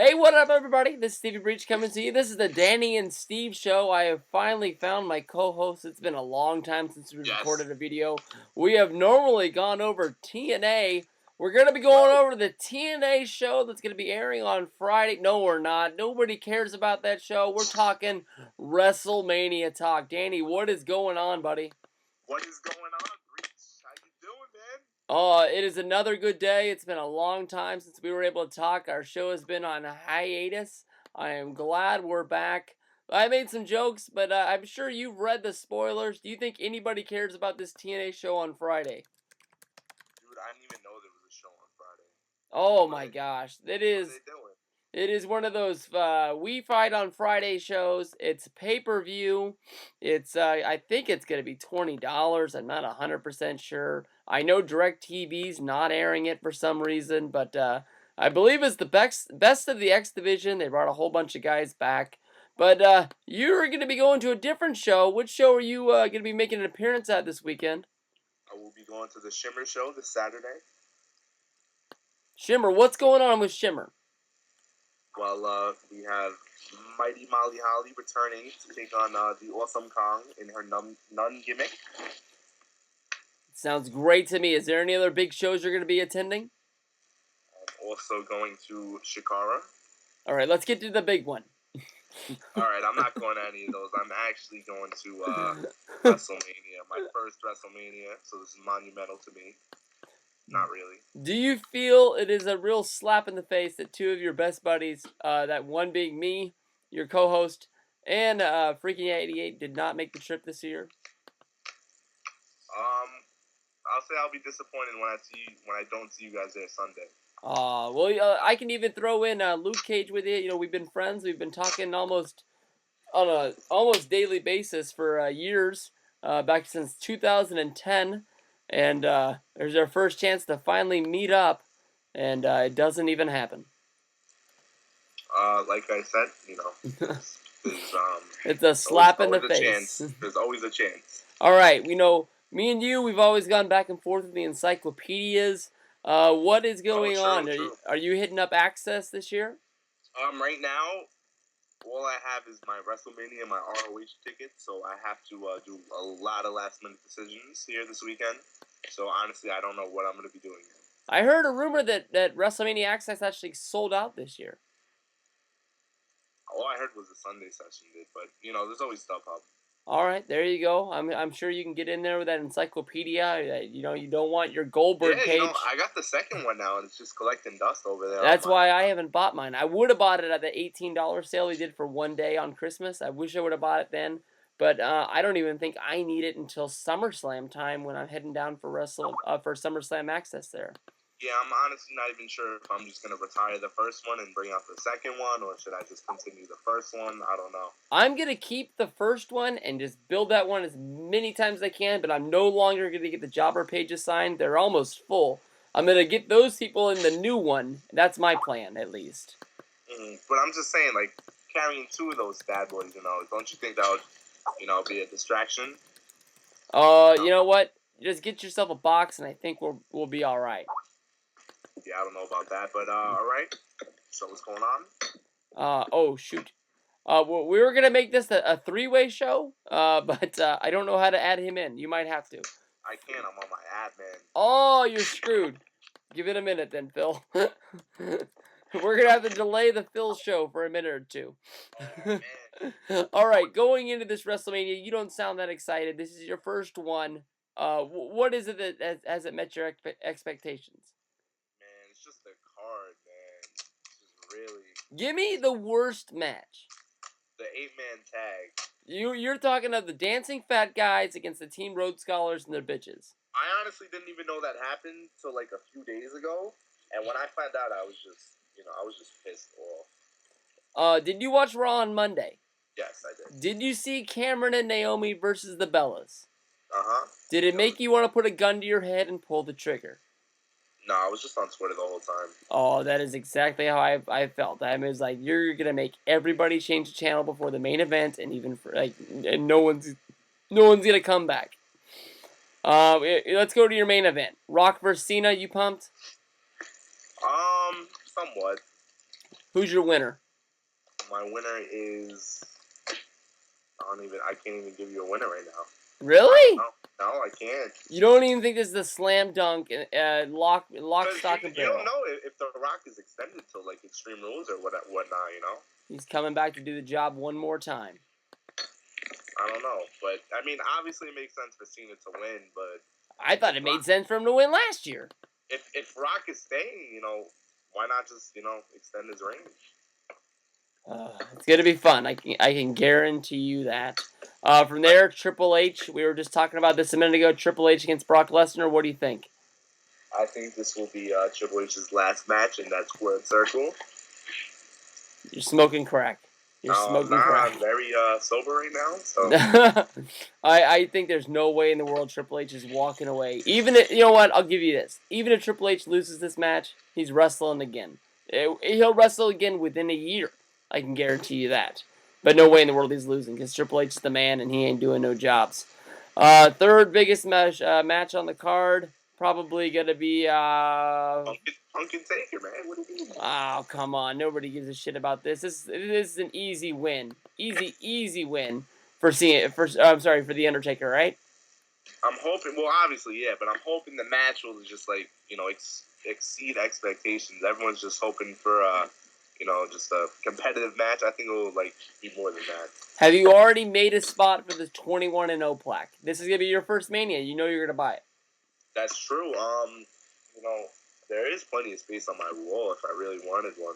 Hey, what up, everybody? This is Stevie Breach coming to you. This is the Danny and Steve show. I have finally found my co-host. It's been a long time since we've recorded a video. We have normally gone over TNA. We're going to be going over the TNA show that's going to be airing on Friday. No, we're not. Nobody cares about that show. We're talking Wrestemania talk. Danny, what is going on, buddy? What is going on, Breach? How you doing, man? It is another good day. It's been a long time since we were able to talk. Our show has been on hiatus. I am glad we're back. I made some jokes, but I'm sure you've read the spoilers. Do you think anybody cares about this TNA show on Friday? Dude, I didn't even know there was a show on Friday. Oh my gosh. It is. What are they doing? It is one of those We Fight on Friday shows. It's pay-per-view. It's I think it's going to be $20. I'm not 100% sure. I know DirecTV's not airing it for some reason, but I believe it's the best of the X Division. They brought a whole bunch of guys back. But you're going to be going to a different show. Which show are you going to be making an appearance at this weekend? I will be going to the Shimmer show this Saturday. Shimmer, what's going on with Shimmer? Well, we have Mighty Molly Holly returning to take on the Awesome Kong in her nun gimmick. Sounds great to me. Is there any other big shows you're going to be attending? I'm also going to Shikara. All right, let's get to the big one. All right, I'm not going to any of those. I'm actually going to Wrestlemania, my first Wrestlemania, so this is monumental to me. Not really. Do you feel it is a real slap in the face that two of your best buddies, that one being me, your co-host, and Freaking 88 did not make the trip this year? I'll say I'll be disappointed when I don't see you guys there Sunday. Well, I can even throw in Luke Cage with you. You know, we've been friends. We've been talking almost on a almost daily basis for years, back since 2010. And there's our first chance to finally meet up, and it doesn't even happen. Like I said, you know, it's a slap in the face. There's always a chance. All right, you know, me and you, we've always gone back and forth with the encyclopedias. What is going on? Are you hitting up Access this year? Right now, all I have is my WrestleMania and my ROH ticket, so I have to do a lot of last-minute decisions here this weekend. So honestly, I don't know what I'm going to be doing. I heard a rumor that WrestleMania Access actually sold out this year. All I heard was the Sunday session did, but you know, there's always StubHub. All right, there you go. I'm sure you can get in there with that encyclopedia. You know, you don't want your Goldberg page. You know, I got the second one now, and it's just collecting dust over there. That's why I haven't bought mine. I would have bought it at the $18 sale we did for one day on Christmas. I wish I would have bought it then. But I don't even think I need it until SummerSlam time when I'm heading down for SummerSlam Access there. Yeah, I'm honestly not even sure if I'm just going to retire the first one and bring out the second one, or should I just continue the first one? I don't know. I'm going to keep the first one and just build that one as many times as I can, but I'm no longer going to get the jobber pages signed. They're almost full. I'm going to get those people in the new one. That's my plan, at least. But I'm just saying, like, carrying two of those bad boys, you know, don't you think that would, you know, be a distraction? You know what? Just get yourself a box, and I think we'll be all right. Yeah, I don't know about that, but all right. So what's going on? Oh shoot. We were gonna make this a three-way show, but I don't know how to add him in. You might have to. I can't. I'm on my admin. Oh, you're screwed. Give it a minute then, Phil. We're gonna have to delay the Phil show for a minute or two. Oh, man. All right, going into this WrestleMania, you don't sound that excited. This is your first one. What is it that has it met your expectations? It's just a card, man. Just really. Give me the worst match. The 8-man tag. You're talking of the Dancing Fat Guys against the Team Road Scholars and their bitches. I honestly didn't even know that happened till like a few days ago, and when I found out, I was just pissed off. Did you watch Raw on Monday? Yes, I did. Did you see Cameron and Naomi versus the Bellas? Did it Yeah. make you want to put a gun to your head and pull the trigger? No, I was just on Twitter the whole time. Oh, that is exactly how I felt. I was like, you're gonna make everybody change the channel before the main event, and even for and no one's gonna come back. Let's go to your main event. Rock vs. Cena. You pumped? Somewhat. Who's your winner? My winner is. I can't even give you a winner right now. Really? No, I can't. You don't even think this is a slam dunk, lock, stock, and You don't barrel? know if The Rock is extended to like Extreme Rules or whatnot. He's coming back to do the job one more time. I don't know, but I mean, obviously it makes sense for Cena to win, but I thought it made sense for him to win last year. if Rock is staying, why not just extend his reign? It's gonna be fun. I can guarantee you that. From there, Triple H. We were just talking about this a minute ago. Triple H against Brock Lesnar. What do you think? I think this will be Triple H's last match in that squared circle. You're smoking crack. You're smoking crack. I'm very sober right now. So I think there's no way in the world Triple H is walking away. Even if, you know what, I'll give you this. Even if Triple H loses this match, he's wrestling again. He'll wrestle again within a year. I can guarantee you that. But no way in the world he's losing because Triple H is the man and he ain't doing no jobs. Third biggest match on the card. Probably gonna be Punk and Taker, man. What do you mean? Oh, come on. Nobody gives a shit about this. This is an easy win. Easy win for The Undertaker, right? I'm hoping. Well, obviously, yeah, but I'm hoping the match will just exceed expectations. Everyone's just hoping for just a competitive match. I think it will be more than that. Have you already made a spot for the 21-0 plaque? This is gonna be your first Mania. You know you're gonna buy it. That's true. There is plenty of space on my wall if I really wanted one.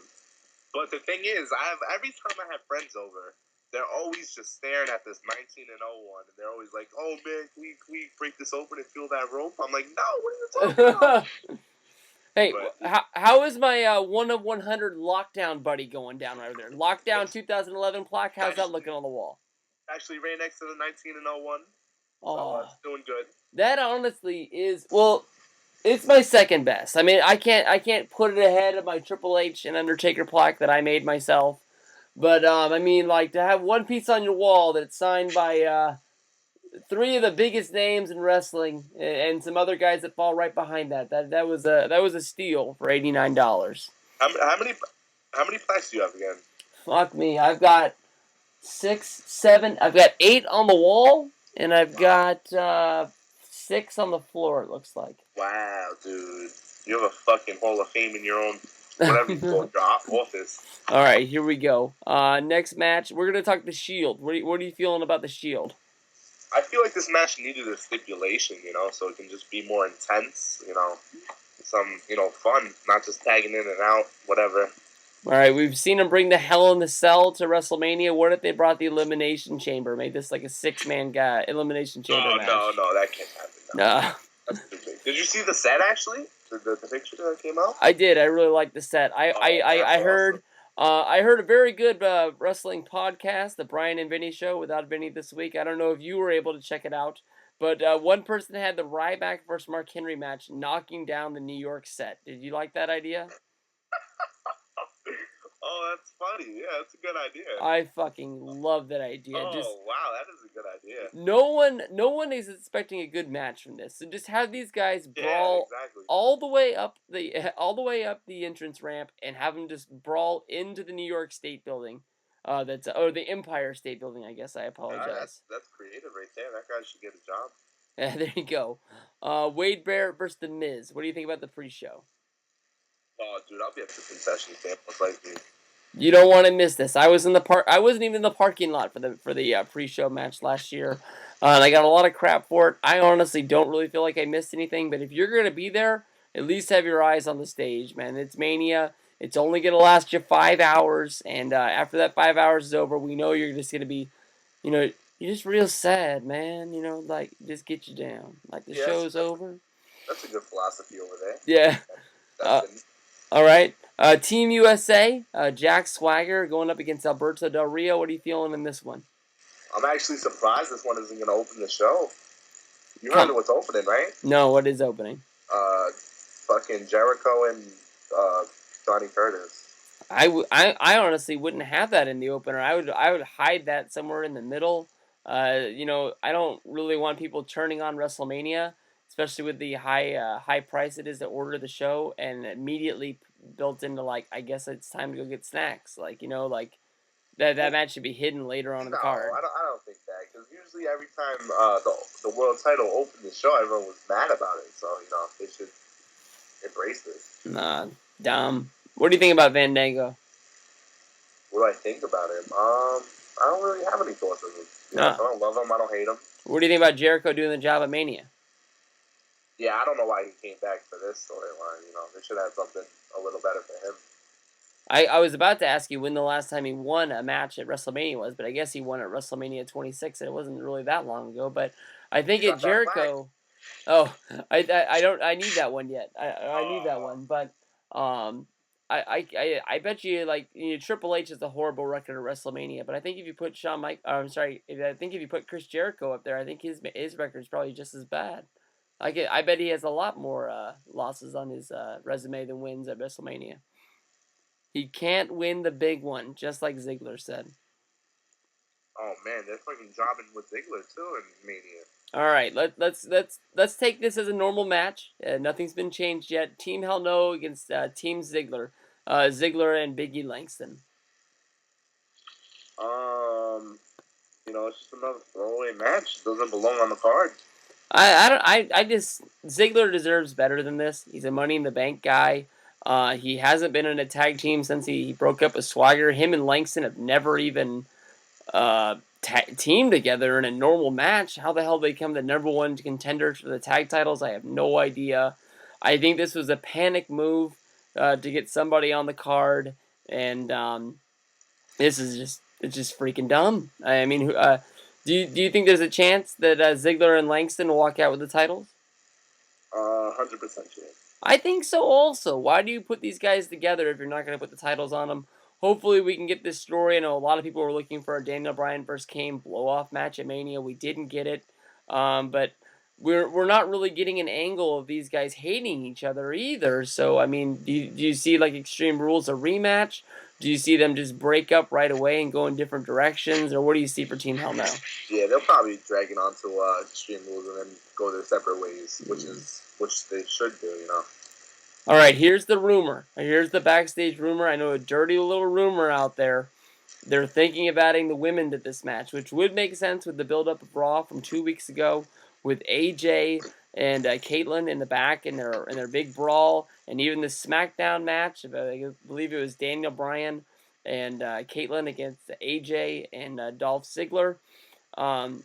But the thing is, every time I have friends over, they're always just staring at this 19-0 one, and they're always like, "Oh man, can we break this open and feel that rope?" I'm like, "No, what are you talking about?" Hey, how is my 1 of 100 lockdown buddy going down right there? Lockdown 2011 plaque. How's that looking on the wall? Actually, right next to the 19-0 one. Oh, it's doing good. That honestly is it's my second best. I mean, I can't put it ahead of my Triple H and Undertaker plaque that I made myself. But I mean, to have one piece on your wall that's signed by three of the biggest names in wrestling and some other guys that fall right behind that was a steal for $89. How many plaques do you have again? Fuck me, I've got 6, 7. I've got 8 on the wall, and I've got 6 on the floor. It looks like. Wow, dude, you have a fucking Hall of Fame in your own whatever you call your office. All right, here we go. Next match, we're gonna talk the Shield. What are you feeling about the Shield? I feel like this match needed a stipulation, so it can just be more intense, some, fun, not just tagging in and out, whatever. All right, we've seen them bring the Hell in the Cell to WrestleMania. What if they brought the Elimination Chamber, made this like a 6-man guy Elimination Chamber match? No, that can't happen. No. That's too big. Did you see the set actually? The picture that came out? I did. I really liked the set. I heard. I heard a very good wrestling podcast, the Brian and Vinny Show, without Vinny this week. I don't know if you were able to check it out, but one person had the Ryback versus Mark Henry match knocking down the New York set. Did you like that idea? Oh, that's funny. Yeah, that's a good idea. I fucking love that idea. Oh, wow, that is a good idea. No one is expecting a good match from this. So just have these guys brawl exactly. all the way up the entrance ramp and have them just brawl into the New York State building. The Empire State Building, I guess. I apologize. That's creative right there. That guy should get a job. Yeah, there you go. Wade Barrett versus The Miz. What do you think about the pre-show? Oh, dude, I'll be at the concession stand most likely. You don't want to miss this. I was in the park. I wasn't even in the parking lot for the pre-show match last year, and I got a lot of crap for it. I honestly don't really feel like I missed anything. But if you're gonna be there, at least have your eyes on the stage, man. It's Mania. It's only gonna last you 5 hours, and after that 5 hours is over, we know you're just gonna be, you're just real sad, man. Just get you down. Like the show's over. That's a good philosophy over there. Yeah. All right. Team USA, Jack Swagger going up against Alberto Del Rio. What are you feeling in this one? I'm actually surprised this one isn't going to open the show. You heard what's opening, right? No, what is opening? Fucking Jericho and Johnny Curtis. I honestly wouldn't have that in the opener. I would hide that somewhere in the middle. I don't really want people turning on WrestleMania, especially with the high price it is to order the show, and immediately built into like I guess it's time to go get snacks. Like like that Well, match should be hidden later on in the no, card. I don't think that because usually every time the world title opened the show, everyone was mad about it. So they should embrace this. Nah, dumb. What do you think about Fandango? What do I think about him? I don't really have any thoughts of him. I Nah. don't love him. I don't hate him. What do you think about Jericho doing the job at Mania? Yeah, I don't know why he came back for this storyline. They should have something a little better for him. I was about to ask you when the last time he won a match at WrestleMania was, but I guess he won at WrestleMania 26, and it wasn't really that long ago. But I think He at got that flag. Jericho, oh, I don't I need that one yet. I need that Oh, one, but um, I bet you like Triple H is a horrible record at WrestleMania, but I think if you put I'm sorry, I think if you put Chris Jericho up there, I think his record is probably just as bad. I bet he has a lot more losses on his resume than wins at WrestleMania. He can't win the big one, just like Ziggler said. oh man, they're fucking jobbing with Ziggler too in Mania. All right, let's take this as a normal match. Nothing's been changed yet. Team Hell No against Team Ziggler, Ziggler and Biggie Langston. It's just another throwaway match. It doesn't belong on the card. I don't I just Ziggler deserves better than this. He's a Money in the Bank guy. He hasn't been in a tag team since he broke up with Swagger. Him and Langston have never even team together in a normal match. How the hell they become the number one contenders for the tag titles? I have no idea. I think this was a panic move to get somebody on the card, and this is just freaking dumb. I mean, do you think there's a chance that Ziggler and Langston will walk out with the titles? 100% chance. I think so also. Why do you put these guys together if you're not going to put the titles on them? Hopefully we can get this story. I know a lot of people were looking for a Daniel Bryan versus Kane blow-off match at Mania. We didn't get it. But we're not really getting an angle of these guys hating each other either. So, I mean, do you see like Extreme Rules a rematch? Do you see them just break up right away and go in different directions? Or what do you see for Team Hell No? Yeah, they'll probably drag it on to Extreme Rules and then go their separate ways, which they should do. All right, here's the rumor. Here's the backstage rumor. I know a dirty little rumor out there. They're thinking of adding the women to this match, which would make sense with the build-up of Raw from 2 weeks ago, with AJ and Caitlyn in the back in their big brawl, and even the SmackDown match. I believe it was Daniel Bryan and Caitlyn against AJ and Dolph Ziggler. Um,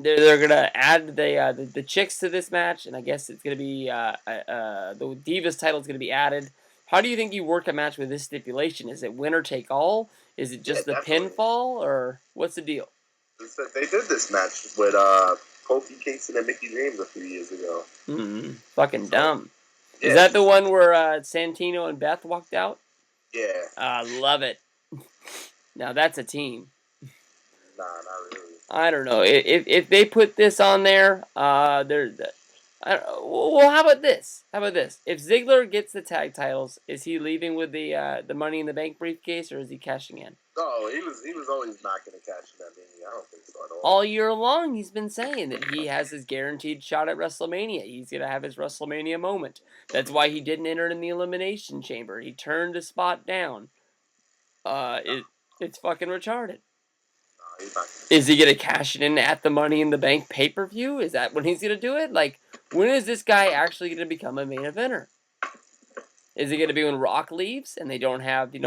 they're gonna add the chicks to this match, and I guess it's gonna be the Divas title is gonna be added. How do you think you work a match with this stipulation? Is it winner take all? Is it Yeah, just the definitely. pinfall, or what's the deal? They did this match with Kofi Kingston and Mickey James a few years ago. Fucking So dumb. Is yeah, that the one where Santino and Beth walked out? yeah. I love it. Now that's a team. Nah, not really. I don't know if they put this on there. Well, how about this? How about this? If Ziggler gets the tag titles, is he leaving with the Money in the Bank briefcase, or is he cashing in? No, he was always not going to catch that Mania. I don't think so at all. All year long, he's been saying that he has his guaranteed shot at WrestleMania. He's gonna have his WrestleMania moment. That's why he didn't enter in the Elimination Chamber. He turned a spot down. No, It's fucking retarded. no, he's not. Is he gonna cash it in at the Money in the Bank pay-per-view? Is that when he's gonna do it? Like, when is this guy actually gonna become a main eventer? Is it gonna be when Rock leaves and they don't have to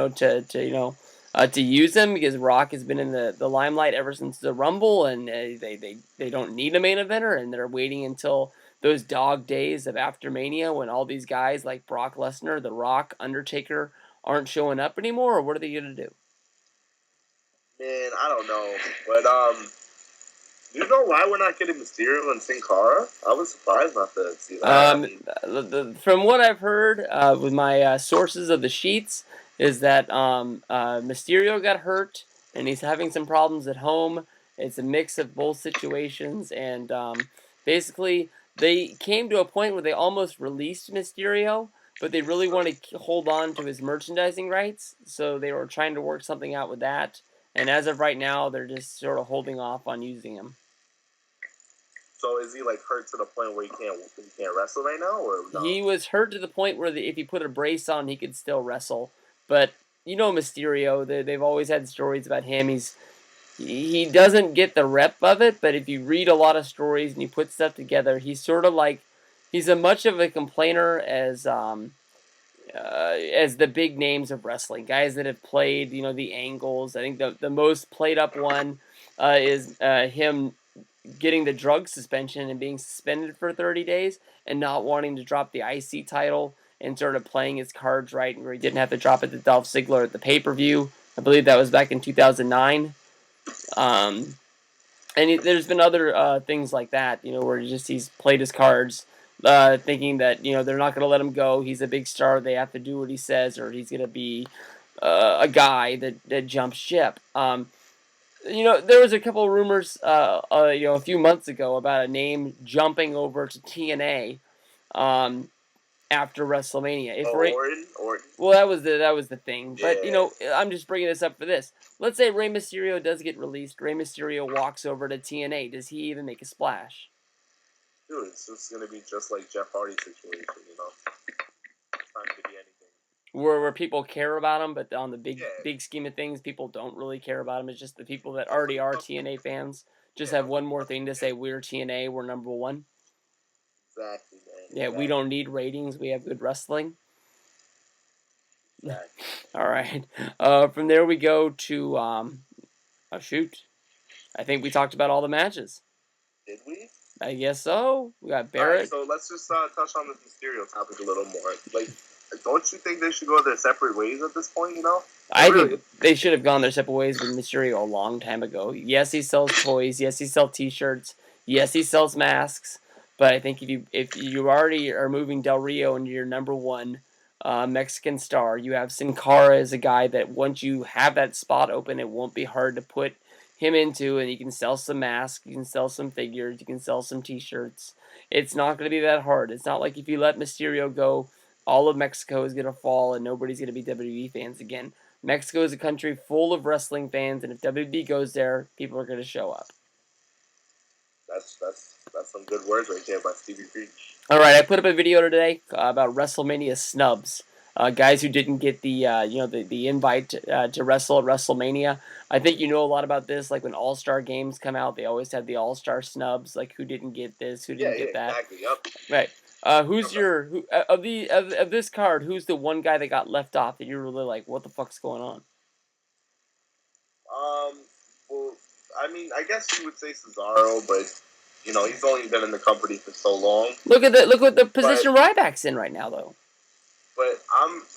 use him because Rock has been in the limelight ever since the Rumble, and they don't need a main eventer, and they're waiting until those dog days of after Mania when all these guys like Brock Lesnar, The Rock, Undertaker aren't showing up anymore, or what are they gonna do? Man, I don't know, but you know why we're not getting Mysterio and Sin Cara? I was surprised not to see that. I mean, From what I've heard with my sources of the sheets, is that Mysterio got hurt and he's having some problems at home. It's a mix of both situations, and basically they came to a point where they almost released Mysterio, but they really want to hold on to his merchandising rights, so they were trying to work something out with that. And as of right now, they're just sort of holding off on using him. So is he like hurt to the point where he can't wrestle right now, or no? He was hurt to the point where if he put a brace on, he could still wrestle. But you know Mysterio, they've always had stories about him. He doesn't get the rep of it, but if you read a lot of stories and you put stuff together, he's sort of like he's as much of a complainer as the big names of wrestling, guys that have played, the angles. I think the most played up one is him getting the drug suspension and being suspended for 30 days and not wanting to drop the IC title and sort of playing his cards right, where he didn't have to drop it to Dolph Ziggler at the pay-per-view. I believe that was back in 2009. Um, and there's been other things like that, where he's played his cards, thinking that they're not going to let him go. He's a big star; they have to do what he says, or he's going to be a guy that jumps ship. There was a couple of rumors, a few months ago about a name jumping over to TNA after WrestleMania. If Oh, Orton. Well, that was the thing. Yeah. But I'm just bringing this up for this. Let's say Rey Mysterio does get released. Rey Mysterio walks over to TNA. Does he even make a splash? Dude, it's just gonna be just like Jeff Hardy's situation, It's not gonna be anything. Where people care about him, but on the Yeah. big scheme of things, people don't really care about him. It's just the people that already are TNA fans just have one more thing to say: we're TNA, we're number one. Exactly, man. Yeah, we don't need ratings. We have good wrestling. Exactly. All right. From there we go to shoot. I think we talked about all the matches. Did we? I guess so. We got Barrett. All right, so let's just touch on this Mysterio topic a little more. Like, don't you think they should go their separate ways at this point? I think they should have gone their separate ways with Mysterio a long time ago. Yes, he sells toys. Yes, he sells T-shirts. Yes, he sells masks. But I think if you already are moving Del Rio into your number one Mexican star, you have Sin Cara as a guy that once you have that spot open, it won't be hard to put him into, and you can sell some masks, you can sell some figures, you can sell some T-shirts. It's not going to be that hard. It's not like if you let Mysterio go, all of Mexico is going to fall and nobody's going to be WWE fans again. Mexico is a country full of wrestling fans, and if WWE goes there, people are going to show up. That's some good words right there by Stevie Preach. All right, I put up a video today about WrestleMania snubs. Guys who didn't get the invite to wrestle at WrestleMania. I think you know a lot about this. Like when All-Star games come out, they always have the All-Star snubs. Like who didn't get this, who didn't get that. Exactly. Yep. Right. Who's of this card? Who's the one guy that got left off that you're really like, what the fuck's going on? Well, I mean, I guess you would say Cesaro, but he's only been in the company for so long. Look what the position Ryback's in right now, though. But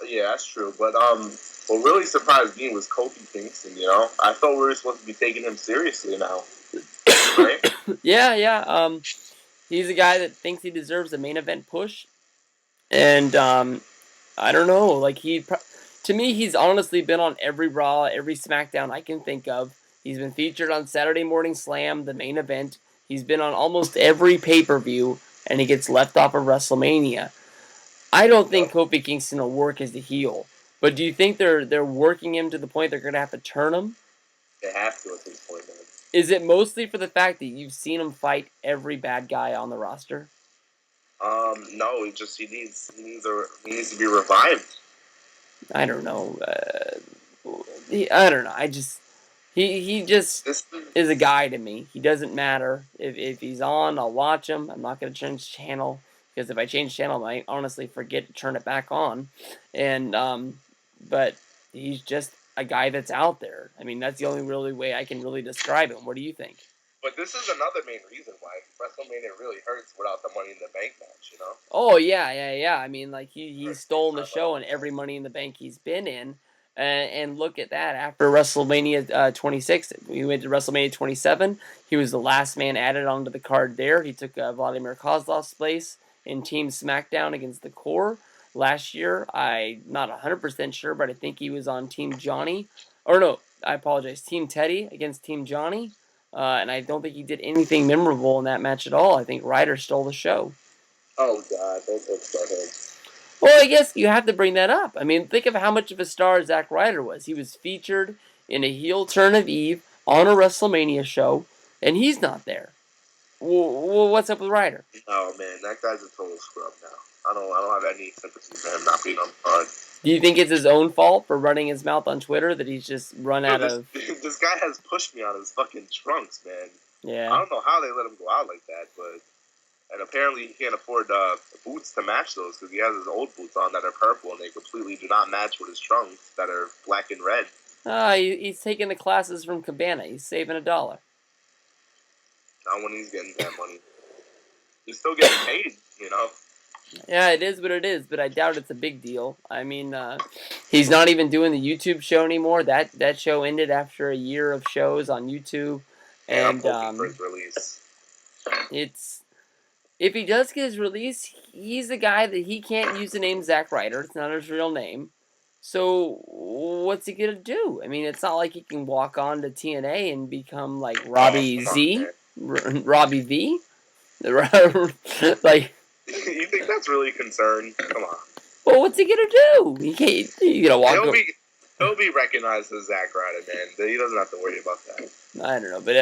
that's true. But what really surprised me was Kofi Kingston. I thought we were supposed to be taking him seriously now, right? Yeah. He's a guy that thinks he deserves a main event push, and I don't know. Like to me, he's honestly been on every Raw, every SmackDown I can think of. He's been featured on Saturday Morning Slam, the main event. He's been on almost every pay-per-view, and he gets left off of WrestleMania. I don't think Kofi Kingston will work as the heel, but do you think they're working him to the point they're going to have to turn him? They have to at this point, man. Is it mostly for the fact that you've seen him fight every bad guy on the roster? No, he needs to be revived. I don't know. I don't know. He just is a guy to me. He doesn't matter. If he's on, I'll watch him. I'm not going to change channel, because if I change channel, I might honestly forget to turn it back on. And but he's just a guy that's out there. I mean, that's the only really way I can really describe him. What do you think? But this is another main reason why WrestleMania really hurts without the Money in the Bank match, Oh, yeah. I mean, like, he's stolen the show in every Money in the Bank he's been in. And look at that. After WrestleMania 26, we went to WrestleMania 27. He was the last man added onto the card there. He took Vladimir Kozlov's place in Team SmackDown against the Core. Last year, I'm not 100% sure, but I think he was on Team Johnny. Or no, I apologize, Team Teddy against Team Johnny. And I don't think he did anything memorable in that match at all. I think Ryder stole the show. Oh, God. Don't talk about him. Well, I guess you have to bring that up. I mean, think of how much of a star Zack Ryder was. He was featured in a heel turn of Eve on a WrestleMania show, and he's not there. Well, what's up with Ryder? Oh man, that guy's a total scrub now. I don't have any sympathy for him not being on the pod. Do you think it's his own fault for running his mouth on Twitter that he's just run Dude, out of? this guy has pushed me on his fucking trunks, man. I Yeah. don't know how they let him go out like that, but and apparently he can't afford boots to match those because he has his old boots on that are purple and they completely do not match with his trunks that are black and red. He's taking the classes from Cabana. He's saving $1. Not when he's getting that money. He's still getting paid, you know. Yeah, it is what it is, but I doubt it's a big deal. I mean, he's not even doing the YouTube show anymore. That show ended after a year of shows on YouTube, Yeah, I'm and hoping for his release. it's if he does get his release, he's the guy that he can't use the name Zack Ryder. It's not his real name. So what's he gonna do? I mean, it's not like he can walk on to TNA and become like Robbie Z, Robbie V, like. You think that's really a concern? Come on. Well, what's he gonna do? He can't. He gonna walk. He'll be recognized as Zack Ryder, man. He doesn't have to worry about that. I don't know, but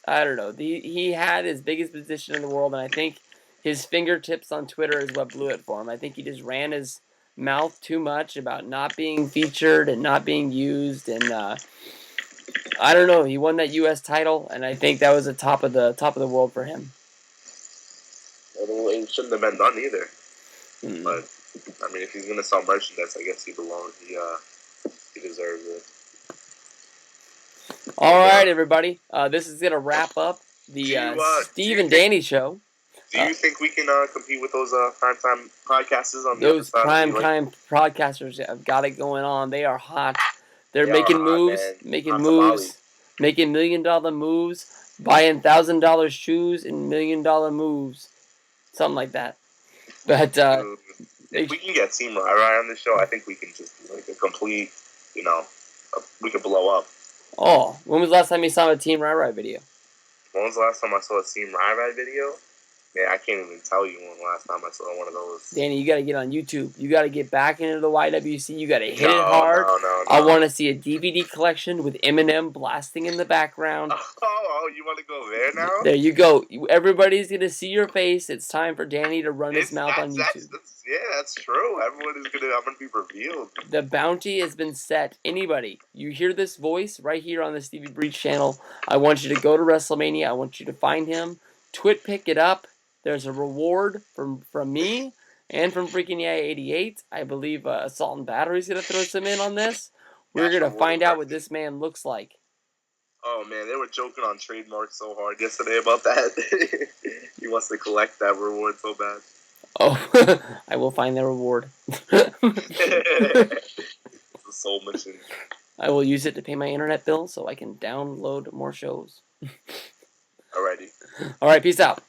I don't know. He had his biggest position in the world, and I think his fingertips on Twitter is what blew it for him. I think he just ran his mouth too much about not being featured and not being used, and I don't know. He won that U.S. title, and I think that was the top of the world for him. It shouldn't have been done either. But I mean, if he's gonna sell merchandise, I guess he belongs. He deserves it. All right, everybody. This is gonna wrap up the Steve and Danny show. Do you think we can compete with those primetime podcasters on the those prime time podcasters have got it going on? They are hot. They're making moves, making $1 million moves, buying $1,000 shoes and $1 million moves, something like that. But if we can get Team Rai on the show, I think we can just do like a complete, we could blow up. Oh, when was the last time you saw a Team Rai video? When was the last time I saw a Team Rai video? Yeah, I can't even tell you when the last time I saw one of those. Danny, you got to get on YouTube. You got to get back into the YWC. You got to hit it hard. No. I want to see a DVD collection with Eminem blasting in the background. Oh, you want to go there now? There you go. Everybody's going to see your face. It's time for Danny to run his mouth on YouTube. That's true. I'm going to be revealed. The bounty has been set. Anybody, you hear this voice right here on the Stevie Breach channel, I want you to go to Wrestlemania. I want you to find him. Pick it up. There's a reward from me and from freaking EI88. I believe Assault and Battery is going to throw some in on this. We're going to find out what this man looks like. Oh, man, they were joking on trademark so hard yesterday about that. He wants to collect that reward so bad. Oh, I will find the reward. The soul mission. I will use it to pay my internet bill so I can download more shows. Alrighty. All right, peace out.